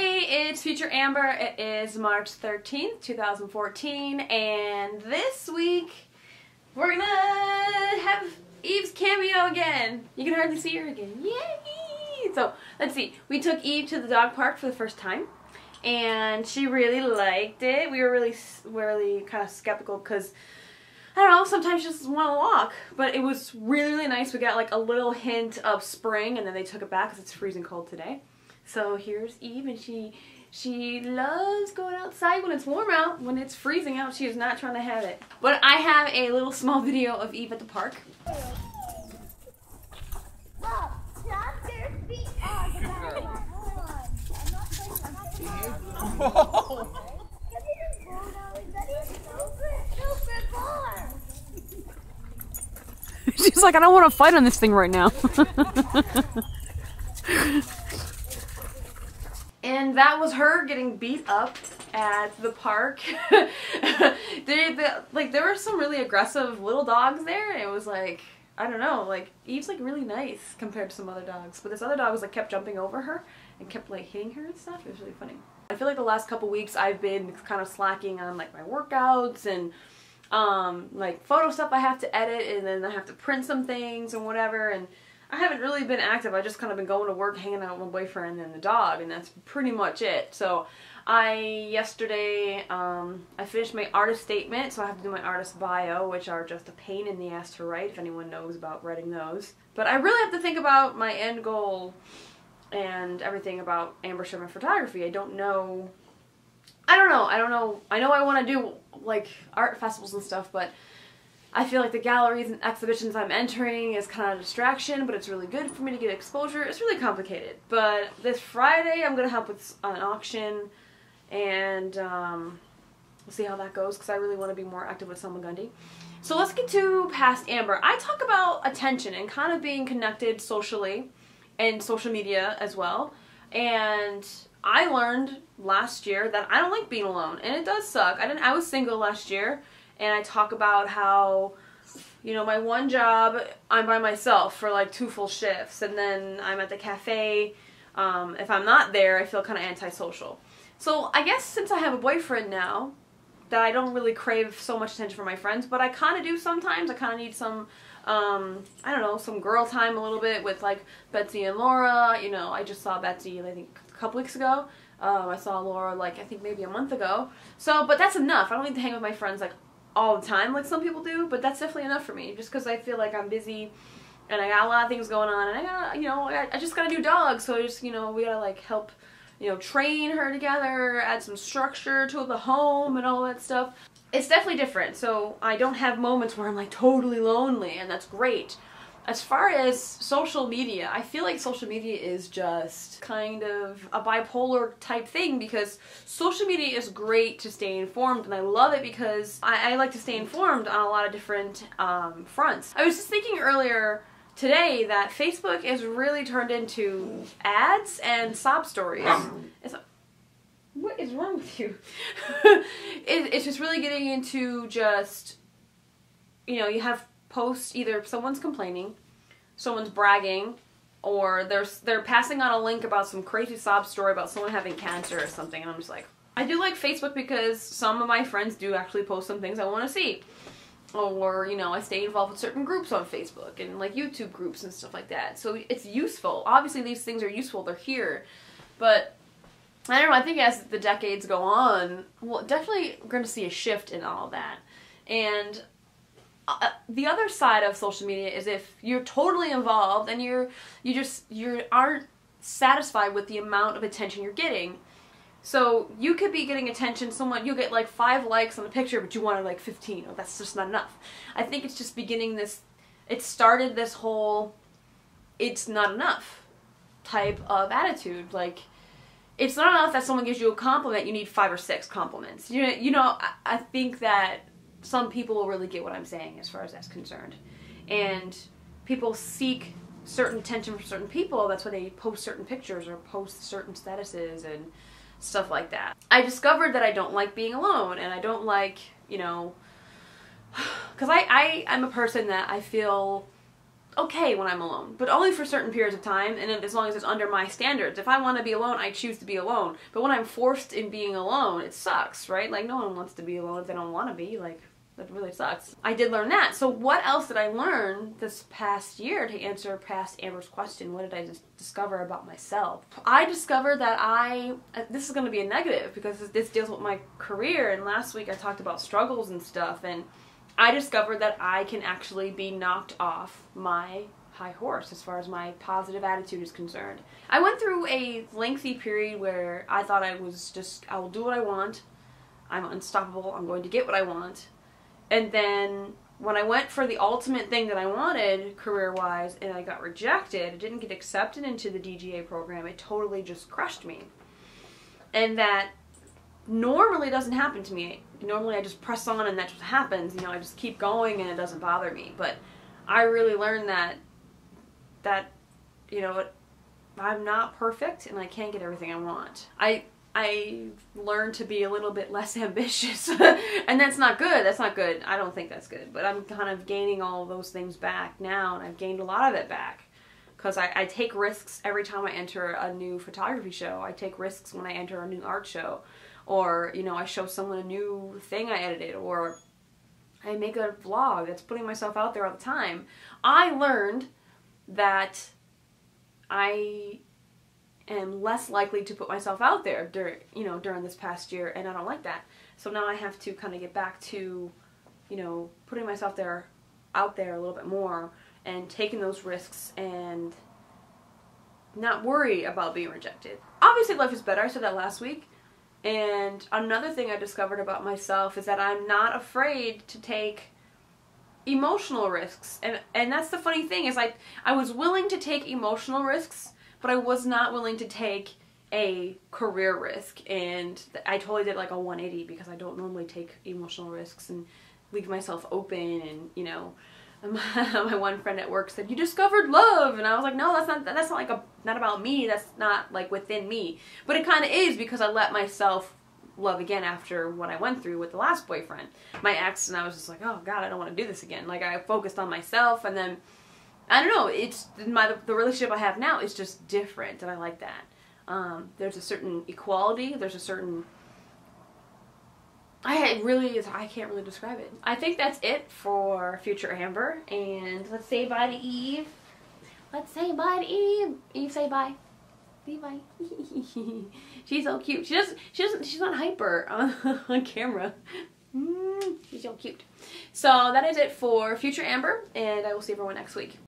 Hey, it's Future Amber. It is March 13th, 2014, and this week we're gonna have Eve's cameo again. You can hardly see her again. Yay! So, let's see. We took Eve to the dog park for the first time, and she really liked it. We were really kind of skeptical because, I don't know, sometimes she just want to walk. But it was really nice. We got like a little hint of spring, and then they took it back because it's freezing cold today. So here's Eve, and she loves going outside when it's warm out. When it's freezing out, she is not trying to have it. But I have a little small video of Eve at the park. She's like, I don't want to fight on this thing right now. And that was her getting beat up at the park. There were some really aggressive little dogs there, and it was like, I don't know, like, Eve's like really nice compared to some other dogs. But this other dog was like kept jumping over her and kept like hitting her and stuff. It was really funny. I feel like the last couple weeks I've been kind of slacking on like my workouts and like photo stuff I have to edit, and then I have to print some things and whatever, and I haven't really been active. I just kind of been going to work, hanging out with my boyfriend and the dog, and that's pretty much it. So yesterday, I finished my artist statement, so I have to do my artist bio, which are just a pain in the ass to write, if anyone knows about writing those. But I really have to think about my end goal and everything about Amber Sherman photography. I don't know. I know I want to do like art festivals and stuff, but I feel like the galleries and exhibitions I'm entering is kind of a distraction, but it's really good for me to get exposure. It's really complicated. But this Friday I'm going to help with an auction, and we'll see how that goes because I really want to be more active with Selma Gundy. So let's get to Past Amber. I talk about attention and kind of being connected socially and social media as well. And I learned last year that I don't like being alone, and it does suck. I was single last year. And I talk about how, you know, my one job, I'm by myself for like 2 full shifts. And then I'm at the cafe. If I'm not there, I feel kind of antisocial. So I guess since I have a boyfriend now, that I don't really crave so much attention from my friends. But I kind of do sometimes. I kind of need some, I don't know, some girl time a little bit with like Betsy and Laura. You know, I just saw Betsy, I think, a couple weeks ago. I saw Laura like, I think maybe a month ago. So, but that's enough. I don't need to hang with my friends like all the time like some people do, but that's definitely enough for me, just because I feel like I'm busy and I got a lot of things going on, and I got, you know, I just got a new dog, so I just, you know, we gotta like help, you know, train her together, add some structure to the home and all that stuff. It's definitely different, so I don't have moments where I'm like totally lonely, and that's great. As far as social media, I feel like social media is just kind of a bipolar type thing, because social media is great to stay informed, and I love it because I like to stay informed on a lot of different fronts. I was just thinking earlier today that Facebook is really turned into ads and sob stories. What is wrong with you? It's just really getting into just, you know, you have posts, either someone's complaining, someone's bragging, or they're passing on a link about some crazy sob story about someone having cancer or something, and I'm just like, I do like Facebook because some of my friends do actually post some things I want to see. Or, you know, I stay involved with certain groups on Facebook and like YouTube groups and stuff like that. So it's useful. Obviously these things are useful, they're here. But I don't know, I think as the decades go on, well, definitely we're going to see a shift in all that. And the other side of social media is if you're totally involved and you aren't satisfied with the amount of attention you're getting. So you could be getting attention, you'll get like 5 likes on a picture, but you wanted like 15. Oh, that's just not enough. I think it's just beginning this, it started this whole it's not enough type of attitude. Like, it's not enough that someone gives you a compliment, you need 5 or 6 compliments. You know, I think that some people will really get what I'm saying as far as that's concerned. And people seek certain attention from certain people. That's why they post certain pictures or post certain statuses and stuff like that. I discovered that I don't like being alone, and I don't like, you know, because I'm a person that I feel okay when I'm alone, but only for certain periods of time, and as long as it's under my standards. If I want to be alone, I choose to be alone. But when I'm forced in being alone, it sucks, right? Like, no one wants to be alone if they don't want to be. Like, that really sucks. I did learn that. So what else did I learn this past year to answer past Amber's question? What did I just discover about myself? I discovered that this is going to be a negative because this deals with my career, and last week I talked about struggles and stuff, and I discovered that I can actually be knocked off my high horse as far as my positive attitude is concerned. I went through a lengthy period where I thought I will do what I want. I'm unstoppable. I'm going to get what I want. And then when I went for the ultimate thing that I wanted career-wise and I got rejected, I didn't get accepted into the DGA program, it totally just crushed me. And that normally doesn't happen to me. Normally I just press on and that's what happens. You know, I just keep going and it doesn't bother me. But I really learned that you know, I'm not perfect and I can't get everything I want. I learned to be a little bit less ambitious. And that's not good. That's not good. I don't think that's good. But I'm kind of gaining all of those things back now, and I've gained a lot of it back. Because I take risks every time I enter a new photography show. I take risks when I enter a new art show. Or, you know, I show someone a new thing I edited. Or I make a vlog that's putting myself out there all the time. I learned that I am less likely to put myself out there during this past year, and I don't like that. So now I have to kind of get back to, you know, putting myself out there a little bit more and taking those risks and not worry about being rejected. Obviously life is better, I said that last week. And another thing I discovered about myself is that I'm not afraid to take emotional risks. And that's the funny thing, is like I was willing to take emotional risks, but I was not willing to take a career risk, and I totally did like a 180 because I don't normally take emotional risks and leave myself open. And you know, my one friend at work said, "You discovered love," and I was like, "No, that's not about me. That's not like within me." But it kind of is, because I let myself love again after what I went through with the last boyfriend, my ex, and I was just like, "Oh God, I don't want to do this again." Like I focused on myself, and then I don't know, it's the relationship I have now is just different, and I like that. There's a certain equality, there's a certain, I can't really describe it. I think that's it for future Amber, and let's say bye to Eve. Let's say bye to Eve. Eve, say bye. Say bye. She's so cute. She's not hyper on camera. She's so cute. So that is it for future Amber, and I will see everyone next week.